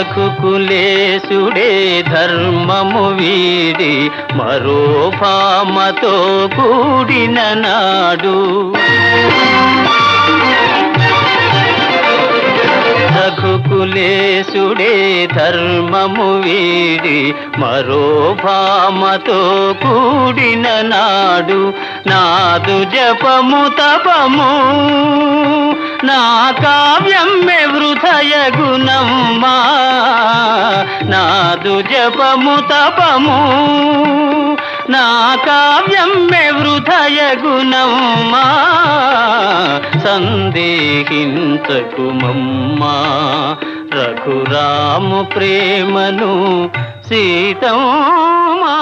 రఘుకులేశుడే ధర్మము వీడి మరో భామతో కూడిన నాడు రఘుకులేశుడే ధర్మము వీడి మరో భామతో కూడిన నాడు నాదు జపము తపము నా కావ్యమ్మె వృథయగుణమ్మా నాదు జపము తపము నా కావ్యమ్మె వృథయగుణమ్మా సందేహించకుమమ్మా రఘురాము ప్రేమను సీతమ్మా